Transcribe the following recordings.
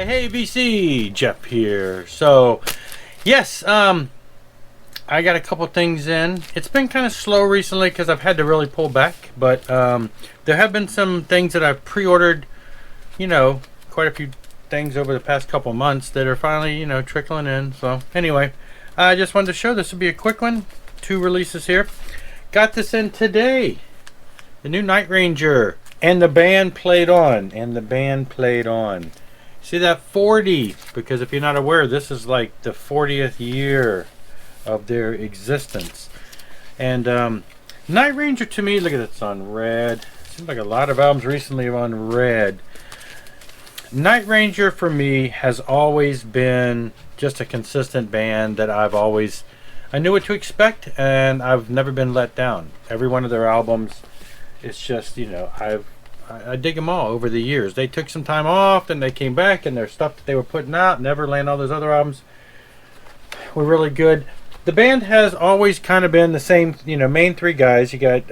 Hey VC, Jeff here. So, yes, I got a couple things in. It's been kind of slow recently because I've had to really pull back, but there have been some things that I've pre-ordered, quite a few things over the past couple months that are finally, trickling in. So, anyway, I just wanted to show this would be a quick one. 2 releases here. Got this in today. The new Night Ranger. And the band played on. See that 40? Because if you're not aware, this is like the 40th year of their existence. And Night Ranger to me, look at it, it's on red. Seems like a lot of albums recently are on red. Night Ranger for me has always been just a consistent band that I knew what to expect, and I've never been let down. Every one of their albums, it's just, I dig them all over the years. They took some time off, and they came back, and their stuff that they were putting out, Neverland, all those other albums, were really good. The band has always kind of been the same, main 3 guys. You got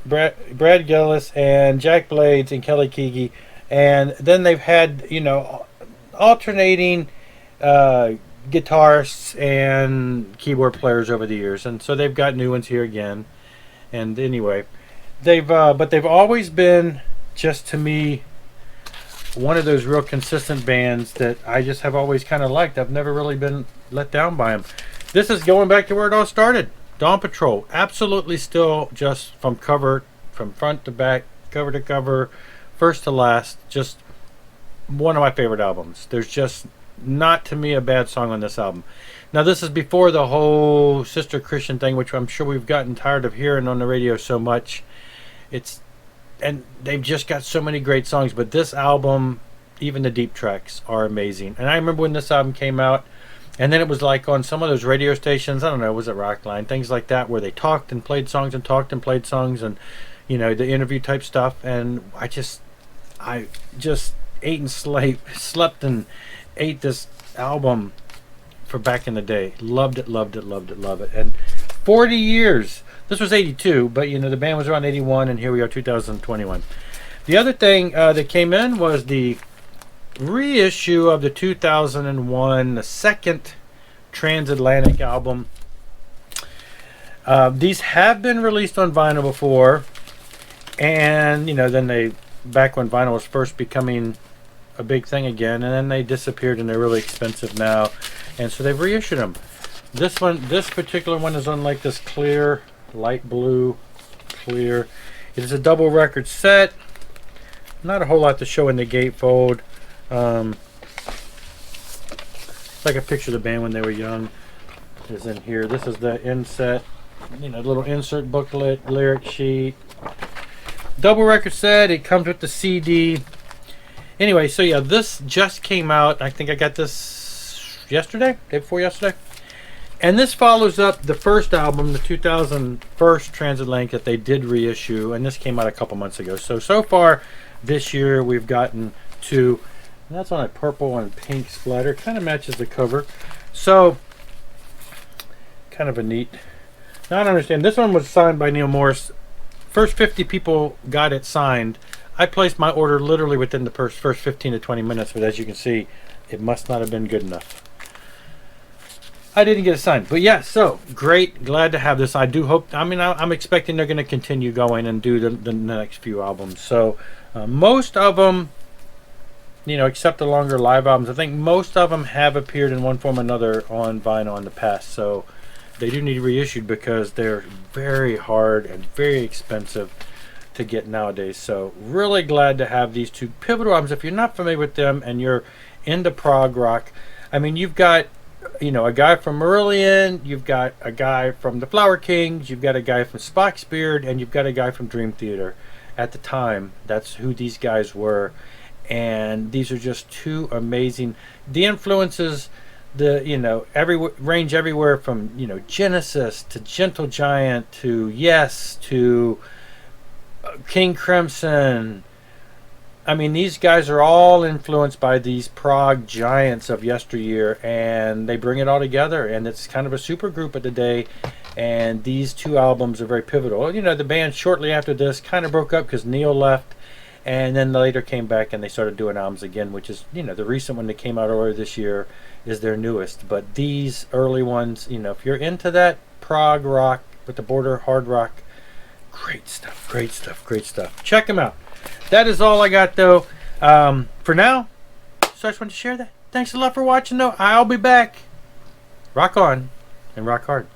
Brad Gillis and Jack Blades and Kelly Keagy, and then they've had, alternating guitarists and keyboard players over the years, and so they've got new ones here again. And anyway, they've always been, just to me, one of those real consistent bands that I just have always kind of liked. I've never really been let down by them. This is going back to where it all started. Dawn Patrol, absolutely still just from front to back, cover to cover, first to last, just one of my favorite albums. There's just not, to me, a bad song on this album. Now, this is before the whole Sister Christian thing, which I'm sure we've gotten tired of hearing on the radio so much. And they've just got so many great songs, but this album, even the deep tracks, are amazing. And I remember when this album came out, and then it was like on some of those radio stations, I don't know, was it Rockline, things like that, where they talked and played songs and talked and played songs, and the interview type stuff. And I just ate and slept and ate this album for back in the day. Loved it. And 40 years. This was 82, but the band was around 81, and here we are, 2021. The other thing that came in was the reissue of the 2001, the second Transatlantic album. These have been released on vinyl before, and then back when vinyl was first becoming a big thing again, and then they disappeared, and they're really expensive now, and so they've reissued them. This particular one is on like this clear, light blue, clear. It is a double record set. Not a whole lot to show in the gatefold. Like a picture of the band when they were young is in here. This is the inset, little insert booklet, lyric sheet. Double record set. It comes with the CD. Anyway, so yeah, this just came out. I think I got this day before yesterday. And this follows up the first album, the 2001 Transatlantic, that they did reissue, and this came out a couple months ago. So far this year we've gotten 2, and that's on a purple and pink splatter. Kind of matches the cover. So, kind of a neat. Now I don't understand. This one was signed by Neil Morris. First 50 people got it signed. I placed my order literally within the first 15 to 20 minutes, but as you can see, it must not have been good enough. I didn't get it signed, but yeah, so great, glad to have this. I do hope, I'm expecting they're going to continue going and do the next few albums. So most of them, except the longer live albums, I think most of them have appeared in one form or another on vinyl in the past. So they do need reissued because they're very hard and very expensive to get nowadays. So really glad to have these 2 pivotal albums. If you're not familiar with them and you're into prog rock, you've got a guy from Marillion, you've got a guy from the Flower Kings, you've got a guy from Spock's Beard, and you've got a guy from Dream Theater. At the time, that's who these guys were, and these are just 2 amazing. The influences, range everywhere from Genesis to Gentle Giant to Yes to King Crimson. These guys are all influenced by these prog giants of yesteryear, and they bring it all together, and it's kind of a super group of the day, and these 2 albums are very pivotal. The band shortly after this kind of broke up because Neil left, And then later came back and they started doing albums again, which is, the recent one that came out earlier this year is their newest. But these early ones, if you're into that prog rock with the border hard rock, great stuff, great stuff, great stuff. Check them out. That is all I got, though, for now. So I just wanted to share that. Thanks a lot for watching, though. I'll be back. Rock on and rock hard.